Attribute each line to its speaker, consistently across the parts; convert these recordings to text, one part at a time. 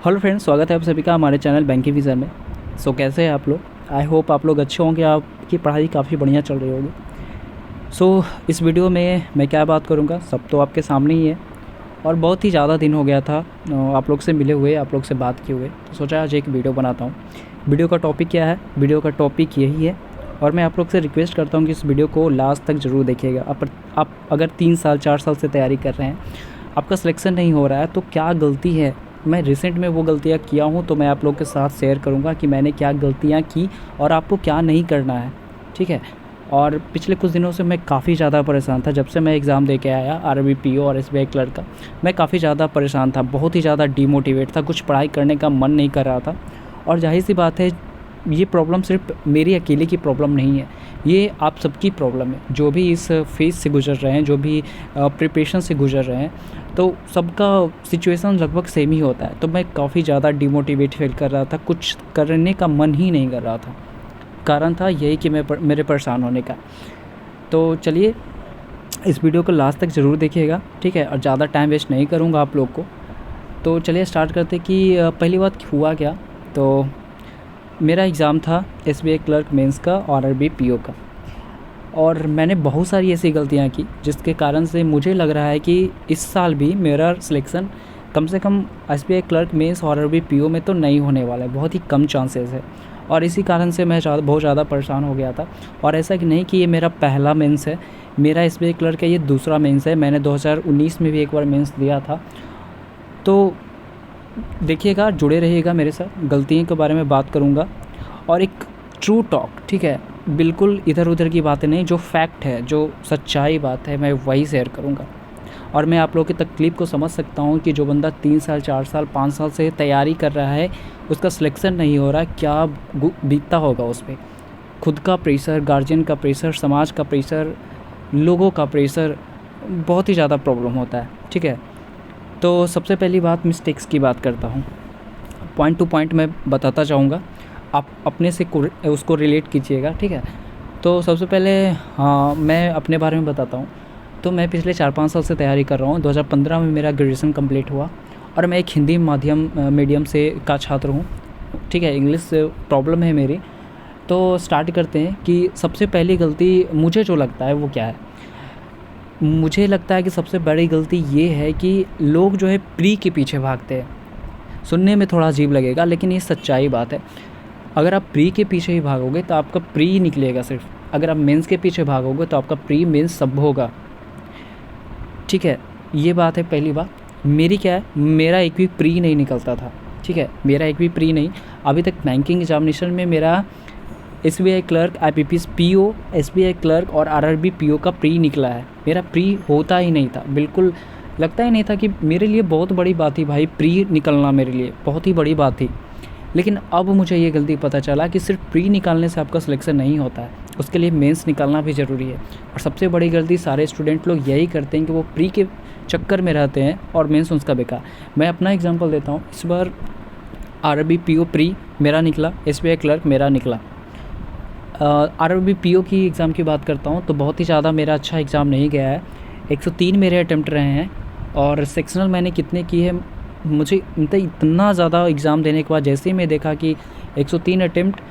Speaker 1: Hello friends, स्वागत है आप सभी का हमारे चैनल बैंकिंग विज़न में। कैसे हैं आप लोग? आई होप आप लोग अच्छे होंगे, आपकी पढ़ाई काफ़ी बढ़िया चल रही होगी। इस वीडियो में मैं क्या बात करूँगा, सब तो आपके सामने ही है। और बहुत ही ज़्यादा दिन हो गया था आप लोग से मिले हुए, आप लोग से बात किए हुए, तो सोचा आज एक वीडियो बनाता हूँ। वीडियो का टॉपिक क्या है? वीडियो का टॉपिक यही है, और मैं आप लोग से रिक्वेस्ट करता हूँ कि इस वीडियो को लास्ट तक ज़रूर देखिएगा। आप अगर 3 साल 4 साल से तैयारी कर रहे हैं, आपका सिलेक्शन नहीं हो रहा है, तो क्या गलती है? मैं रिसेंट में वो गलतियाँ किया हूँ, तो मैं आप लोग के साथ शेयर करूँगा कि मैंने क्या गलतियाँ की और आपको क्या नहीं करना है, ठीक है? और पिछले कुछ दिनों से मैं काफ़ी ज़्यादा परेशान था। जब से मैं एग्ज़ाम दे के आया आरआरबी पीओ और एसबीआई क्लर्क का, मैं काफ़ी ज़्यादा परेशान था, बहुत ही ज़्यादा डीमोटिवेट था, कुछ पढ़ाई करने का मन नहीं कर रहा था। और ज़ाहिर-सी बात है, ये प्रॉब्लम सिर्फ मेरी अकेले की प्रॉब्लम नहीं है, ये आप सबकी प्रॉब्लम है। जो भी इस फेज़ से गुज़र रहे हैं, जो भी प्रिपरेशन से गुज़र रहे हैं, तो सबका सिचुएशन लगभग सेम ही होता है। तो मैं काफ़ी ज़्यादा डिमोटिवेट फ़ील कर रहा था, कुछ करने का मन ही नहीं कर रहा था। कारण था यही कि मेरे परेशान होने का। तो चलिए, इस वीडियो को लास्ट तक ज़रूर देखिएगा, ठीक है? और ज़्यादा टाइम वेस्ट नहीं करूँगा आप लोग को। तो चलिए स्टार्ट करते कि पहली बात हुआ क्या। तो मेरा एग्ज़ाम था एसबीआई क्लर्क मेंस का और आरआरबी पीओ का, और मैंने बहुत सारी ऐसी गलतियाँ की जिसके कारण से मुझे लग रहा है कि इस साल भी मेरा सिलेक्शन कम से कम एसबीआई क्लर्क मेंस और आरआरबी पीओ में तो नहीं होने वाला है, बहुत ही कम चांसेस है। और इसी कारण से मैं बहुत ज़्यादा परेशान हो गया था। और ऐसा कि नहीं कि ये मेरा पहला मेंस है, मेरा एसबीआई क्लर्क का ये दूसरा मेंस है। मैंने 2019 में भी एक बार मेंस दिया था। तो देखिएगा, जुड़े रहिएगा मेरे साथ, गलतियों के बारे में बात करूँगा और एक ट्रू टॉक, ठीक है? बिल्कुल इधर उधर की बातें नहीं, जो फैक्ट है, जो सच्चाई बात है, मैं वही शेयर करूँगा। और मैं आप लोगों की तकलीफ़ को समझ सकता हूँ कि जो बंदा 3 साल 4 साल 5 साल से तैयारी कर रहा है, उसका सिलेक्शन नहीं हो रहा, क्या बीतता होगा उस पर। खुद का प्रेशर, गार्जियन का प्रेशर, समाज का प्रेशर, लोगों का प्रेशर, बहुत ही ज़्यादा प्रॉब्लम होता है, ठीक है? तो सबसे पहली बात, मिस्टेक्स की बात करता हूँ। पॉइंट टू पॉइंट मैं बताता जाऊँगा, आप अपने से उसको रिलेट कीजिएगा, ठीक है? तो सबसे पहले मैं अपने बारे में बताता हूँ। तो मैं पिछले 4-5 साल से तैयारी कर रहा हूँ। 2015 में मेरा ग्रेजुएशन कंप्लीट हुआ, और मैं एक हिंदी मीडियम से का छात्र हूँ, ठीक है? इंग्लिश से प्रॉब्लम है मेरी। तो स्टार्ट करते हैं कि सबसे पहली गलती मुझे जो लगता है वो क्या है। मुझे लगता है कि सबसे बड़ी गलती ये है कि लोग जो है प्री के पीछे भागते हैं। सुनने में थोड़ा अजीब लगेगा, लेकिन ये सच्चाई बात है। अगर आप प्री के पीछे ही भागोगे तो आपका प्री निकलेगा सिर्फ। अगर आप मेंस के पीछे भागोगे तो आपका प्री मेंस सब होगा, ठीक है? ये बात है पहली बात। मेरी क्या है, मेरा एक भी प्री नहीं निकलता था, ठीक है? मेरा एक भी प्री नहीं। अभी तक बैंकिंग एग्जामिनेशन में मेरा SBI clerk, IPPS PO, SBI clerk और आरआरबी पीओ का प्री निकला है। मेरा प्री होता ही नहीं था, बिल्कुल लगता ही नहीं था कि मेरे लिए बहुत बड़ी बात थी भाई, प्री निकलना मेरे लिए बहुत ही बड़ी बात थी। लेकिन अब मुझे ये गलती पता चला कि सिर्फ प्री निकालने से आपका सिलेक्शन नहीं होता है, उसके लिए मेंस निकालना भी ज़रूरी है। और सबसे बड़ी गलती सारे स्टूडेंट लोग यही करते हैं कि वो प्री के चक्कर में रहते हैं और मेंस उसका बेकार। मैं अपना एग्जांपल देता हूँ। इस बार आरआरबी पीओ प्री मेरा निकला, एसबीआई क्लर्क मेरा निकला। आरआरबी पीओ की एग्ज़ाम की बात करता हूँ तो बहुत ही ज़्यादा मेरा अच्छा एग्ज़ाम नहीं गया है। 103 मेरे अटैम्प्ट रहे हैं, और सेक्शनल मैंने कितने की है, मुझे इतना ज़्यादा एग्ज़ाम देने के बाद जैसे ही मैं देखा कि 103 अटैम्प्ट,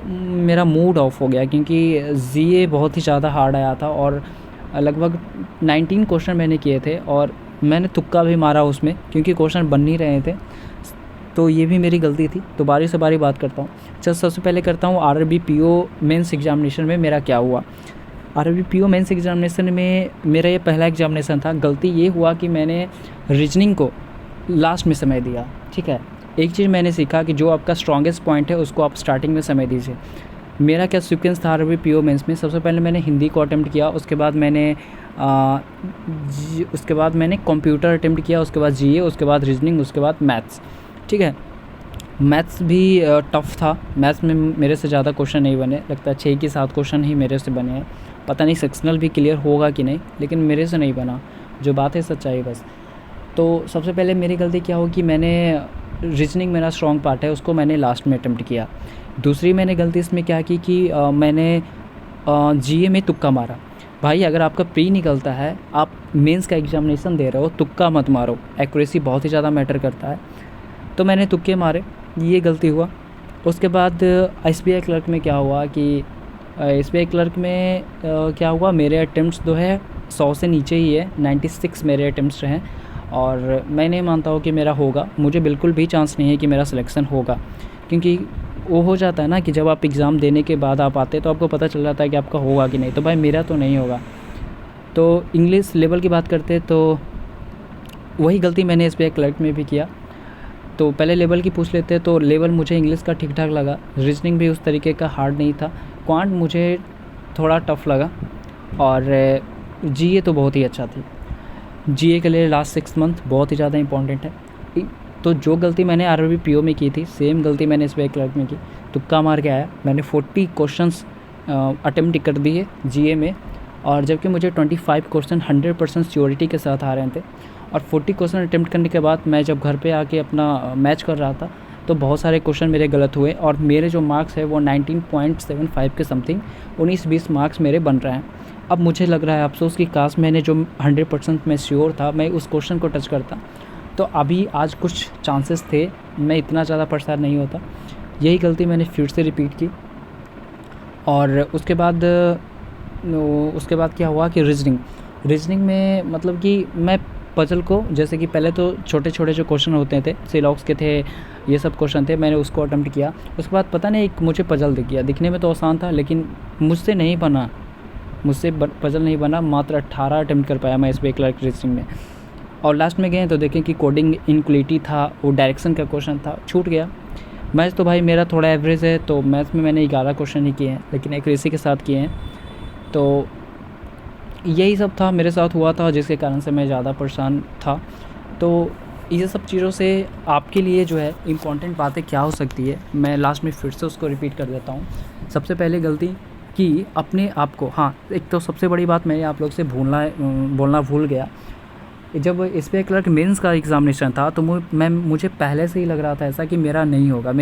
Speaker 1: मेरा मूड ऑफ हो गया, क्योंकि जीए बहुत ही ज़्यादा हार्ड आया था और लगभग 19 क्वेश्चन मैंने किए थे, और मैंने तुक्का भी मारा उसमें क्योंकि क्वेश्चन बन नहीं रहे थे। तो ये भी मेरी गलती थी। तो बारी से बारी बात करता हूँ। चल, सबसे पहले करता हूँ आरआरबी पीओ मेंस एग्जामिनेशन में मेरा क्या हुआ। आरआरबी पीओ मेंस एग्जामिनेशन में मेरा ये पहला एग्जामिनेशन था। गलती ये हुआ कि मैंने रीजनिंग को लास्ट में समय दिया, ठीक है? एक चीज़ मैंने सीखा कि जो आपका स्ट्रॉन्गेस्ट पॉइंट है उसको आप स्टार्टिंग में समय दीजिए। मेरा क्या सीक्वेंस था आरआरबी पीओ मेंस में, सबसे पहले मैंने हिंदी को अटेम्प्ट किया, उसके बाद मैंने कंप्यूटर अटेम्प्ट किया, उसके बाद जीए, उसके बाद रीजनिंग, उसके बाद मैथ्स, ठीक है? मैथ्स भी टफ़ था। मैथ्स में मेरे से ज़्यादा क्वेश्चन नहीं बने, लगता है 6 कि 7 क्वेश्चन ही मेरे से बने हैं। पता नहीं सेक्शनल भी क्लियर होगा कि नहीं, लेकिन मेरे से नहीं बना, जो बात है सच्चाई बस। तो सबसे पहले मेरी गलती क्या हो कि मैंने रीजनिंग मेरा स्ट्रॉन्ग पार्ट है, उसको मैंने लास्ट में अटेम्प्ट किया। दूसरी मैंने गलती इसमें क्या की कि मैंने जीए में तुक्का मारा। भाई, अगर आपका प्री निकलता है, आप मेंस का एग्जामिनेशन दे रहे हो, तुक्का मत मारो। एक्यूरेसी बहुत ही ज़्यादा मैटर करता है। तो मैंने तुक्के मारे, ये गलती हुआ। उसके बाद एसबीआई क्लर्क में क्या हुआ कि एसबीआई क्लर्क में क्या हुआ, मेरे अटेम्प्ट्स जो है 100 से नीचे ही है, 96 मेरे अटेम्प्ट्स हैं और मैं नहीं मानता हूँ कि मेरा होगा। मुझे बिल्कुल भी चांस नहीं है कि मेरा सिलेक्शन होगा, क्योंकि वो हो जाता है ना कि जब आप एग्ज़ाम देने के बाद आप आते तो आपको पता चल जाता है कि आपका होगा कि नहीं। तो भाई मेरा तो नहीं होगा। तो इंग्लिश लेवल की बात करते तो वही गलती मैंने एसबीआई क्लर्क में भी किया। तो पहले लेवल की पूछ लेते तो लेवल मुझे इंग्लिश का ठीक ठाक लगा, रीजनिंग भी उस तरीके का हार्ड नहीं था, क्वांट मुझे थोड़ा टफ़ लगा और जीए तो बहुत ही अच्छा थी। जीए के लिए लास्ट 6 मंथ बहुत ही ज़्यादा इंपॉर्टेंट है। तो जो गलती मैंने आरआरबी पीओ में की थी, सेम गलती मैंने एसबीआई क्लर्क में की। तुक्का मार के आया, मैंने 40 क्वेश्चंस अटेम्प्ट कर दिए जीए में, और जबकि मुझे 25 क्वेश्चन 100% श्योरिटी के साथ आ रहे थे। और 40 क्वेश्चन अटेम्प्ट करने के बाद मैं जब घर पे आके अपना मैच कर रहा था तो बहुत सारे क्वेश्चन मेरे गलत हुए और मेरे जो मार्क्स है वो 19.75 के समथिंग 19-20 मार्क्स मेरे बन रहे हैं। अब मुझे लग रहा है अफसोस कि काश मैंने जो 100% मैं श्योर था मैं उस क्वेश्चन को टच करता तो अभी आज कुछ चांसेस थे, मैं इतना ज़्यादा परेशान नहीं होता। यही गलती मैंने फिर से रिपीट की। और उसके बाद क्या हुआ कि रीजनिंग में मतलब कि मैं पजल को, जैसे कि पहले तो छोटे छोटे जो क्वेश्चन होते थे सिलॉक्स के थे, ये सब क्वेश्चन थे, मैंने उसको अटेम्प्ट किया। उसके बाद पता नहीं एक मुझे पजल दिख गया, दिखने में तो आसान था लेकिन मुझसे पजल नहीं बना। मात्र 18 अटेम्प्ट कर पाया मैं एसबीआई क्लर्क रीजनिंग में। और लास्ट में गए तो देखें कि कोडिंग इनक्वलिटी था, वो डायरेक्शन का क्वेश्चन था, छूट गया। मैथ्स तो भाई मेरा थोड़ा एवरेज है, तो मैथ्स में मैंने 11 क्वेश्चन ही किए हैं, लेकिन एक्यूरेसी के साथ किए हैं। तो यही सब था मेरे साथ हुआ था, जिसके कारण से मैं ज़्यादा परेशान था। तो ये सब चीज़ों से आपके लिए जो है इम्पॉर्टेंट बातें क्या हो सकती है, मैं लास्ट में फिर से उसको रिपीट कर देता हूँ। सबसे पहले गलती कि अपने आप को, हाँ एक तो सबसे बड़ी बात मैं आप लोग से बोलना भूल गया। जब एसबीआई क्लर्क मेंस का एग्ज़ामिनेशन था तो मुझे पहले से ही लग रहा था ऐसा कि मेरा नहीं होगा,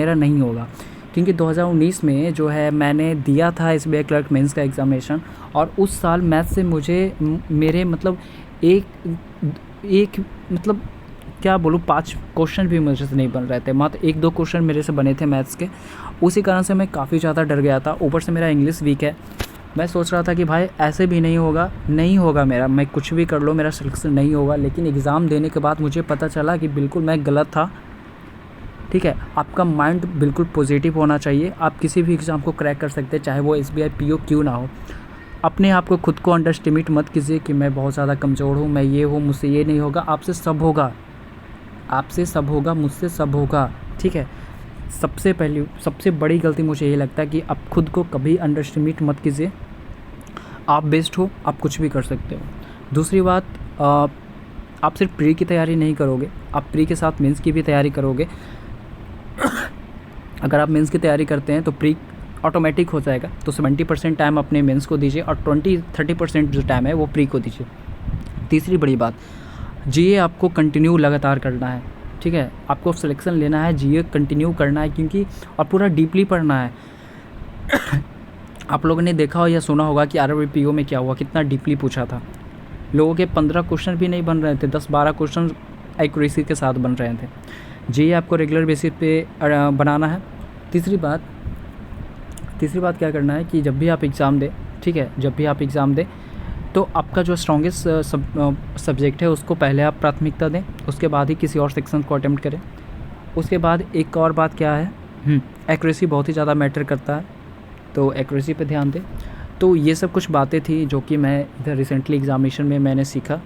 Speaker 1: क्योंकि 2019 में जो है मैंने दिया था एसबीआई क्लर्क मेंस का एग्ज़ामिनेशन और उस साल मैथ से मुझे मेरे मतलब एक मतलब क्या बोलूँ 5 क्वेश्चन भी मुझे से नहीं बन रहे थे, मात्र 1-2 क्वेश्चन मेरे से बने थे मैथ्स के। उसी कारण से मैं काफ़ी ज़्यादा डर गया था। ऊपर से मेरा इंग्लिश वीक है, मैं सोच रहा था कि भाई ऐसे भी नहीं होगा मेरा, मैं कुछ भी कर लो मेरा सिलेक्शन नहीं होगा। लेकिन एग्ज़ाम देने के बाद मुझे पता चला कि बिल्कुल मैं गलत था। ठीक है, आपका माइंड बिल्कुल पॉजिटिव होना चाहिए, आप किसी भी एग्ज़ाम को क्रैक कर सकते हैं, चाहे वो एसबीआई पीओ क्यों ना हो। अपने आप को खुद को अंडर एस्टिमेट मत कीजिए कि मैं बहुत ज़्यादा कमज़ोर हूँ, मैं ये हूँ, मुझसे ये नहीं होगा। आपसे सब होगा, मुझसे सब होगा। ठीक है, सबसे बड़ी गलती मुझे ये लगता है कि आप खुद को कभी अंडर एस्टिमेट मत कीजिए। आप बेस्ट हो, आप कुछ भी कर सकते हो। दूसरी बात, आप सिर्फ प्री की तैयारी नहीं करोगे, आप प्री के साथ मेंस की भी तैयारी करोगे। अगर आप मेंस की तैयारी करते हैं तो प्री ऑटोमेटिक हो जाएगा, तो 70% टाइम अपने मेंस को दीजिए और 20-30% जो टाइम है वो प्री को दीजिए। तीसरी बड़ी बात, जीए आपको कंटिन्यू लगातार करना है। ठीक है, आपको सिलेक्शन लेना है, जीए कंटिन्यू करना है, क्योंकि और पूरा डीपली पढ़ना है। आप लोगों ने देखा हो या सुना होगा कि आरआरबी पीओ में क्या हुआ, कितना डीपली पूछा था। लोगों के 15 क्वेश्चन भी नहीं बन रहे थे, 10-12 क्वेश्चन एक्यूरेसी के साथ बन रहे थे। जी आपको रेगुलर बेसिस पे बनाना है। तीसरी बात क्या करना है कि जब भी आप एग्ज़ाम दें, ठीक है, जब भी आप एग्ज़ाम दें तो आपका जो स्ट्रॉन्गेस्ट सब्जेक्ट है उसको पहले आप प्राथमिकता दें, उसके बाद ही किसी और सेक्शन को अटेम्प्ट करें। उसके बाद एक और बात क्या है, एक्यूरेसी बहुत ही ज़्यादा मैटर करता है, तो एक्यूरेसी पे ध्यान दें। तो ये सब कुछ बातें थी जो कि मैं इधर रिसेंटली एग्ज़ामिनेशन में मैंने सीखा।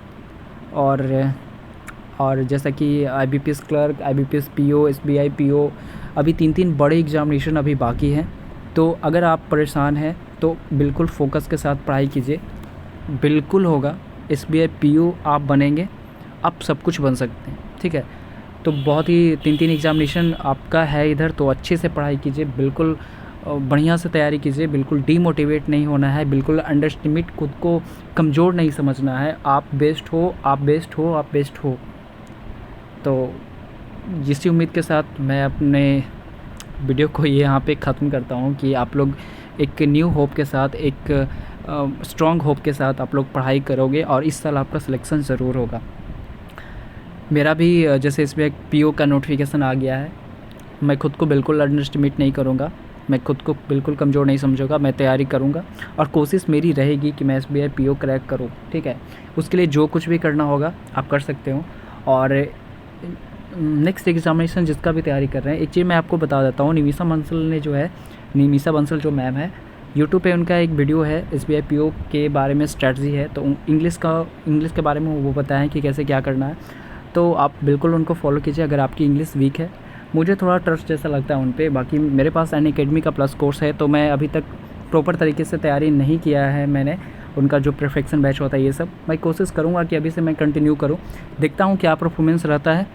Speaker 1: और जैसा कि IBPS clerk, IBPS PO, SBI PO, अभी 3 बड़े एग्ज़ामिनेशन अभी बाकी हैं। तो अगर आप परेशान हैं तो बिल्कुल फोकस के साथ पढ़ाई कीजिए, बिल्कुल होगा। एसबीआई पीओ आप बनेंगे, आप सब कुछ बन सकते हैं। ठीक है, तो बहुत ही 3 एग्ज़ामिनेशन आपका है इधर, तो अच्छे से पढ़ाई कीजिए, बिल्कुल बढ़िया से तैयारी कीजिए, बिल्कुल डीमोटिवेट नहीं होना है, बिल्कुल अंडर एस्टिमेट खुद को कमज़ोर नहीं समझना है। आप बेस्ट हो। तो इसी उम्मीद के साथ मैं अपने वीडियो को यहाँ पे ख़त्म करता हूँ कि आप लोग एक न्यू होप के साथ, एक स्ट्रॉन्ग होप के साथ आप लोग पढ़ाई करोगे और इस साल आपका सिलेक्शन ज़रूर होगा। मेरा भी जैसे इसमें एक पीओ का नोटिफिकेशन आ गया है, मैं खुद को बिल्कुल अंडर एस्टिमेट नहीं करूँगा, मैं खुद को बिल्कुल कमज़ोर नहीं समझूंगा, मैं तैयारी करूँगा और कोशिश मेरी रहेगी कि मैं एसबीआई पीओ क्रैक करूँ। ठीक है, उसके लिए जो कुछ भी करना होगा आप कर सकते हो। और नेक्स्ट एग्ज़ामिनेशन जिसका भी तैयारी कर रहे हैं, एक चीज़ मैं आपको बता देता हूँ, निमिषा बंसल जो मैम है, यूट्यूब पे उनका एक वीडियो है एसबीआई पीओ के बारे में, स्ट्रैटेजी है, तो इंग्लिश के बारे में वो बताएं कि कैसे क्या करना है, तो आप बिल्कुल उनको फॉलो कीजिए अगर आपकी इंग्लिश वीक है। मुझे थोड़ा ट्रस्ट जैसा लगता है उन पे, बाकी मेरे पास अनअकैडमी का प्लस कोर्स है, तो मैं अभी तक प्रॉपर तरीके से तैयारी नहीं किया है मैंने, उनका जो परफेक्शन बैच होता है ये सब मैं कोशिश करूँगा कि अभी से मैं कंटिन्यू करूँ, देखता हूँ क्या परफॉर्मेंस रहता है।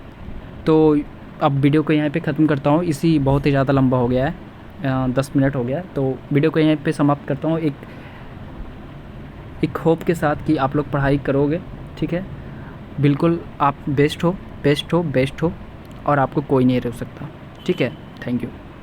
Speaker 1: तो अब वीडियो को यहाँ पे ख़त्म करता हूँ, इसी बहुत ही ज़्यादा लंबा हो गया है, 10 मिनट हो गया, तो वीडियो को यहीं पे समाप्त करता हूँ एक होप के साथ कि आप लोग पढ़ाई करोगे। ठीक है, बिल्कुल आप बेस्ट हो और आपको कोई नहीं रोक सकता। ठीक है, थैंक यू।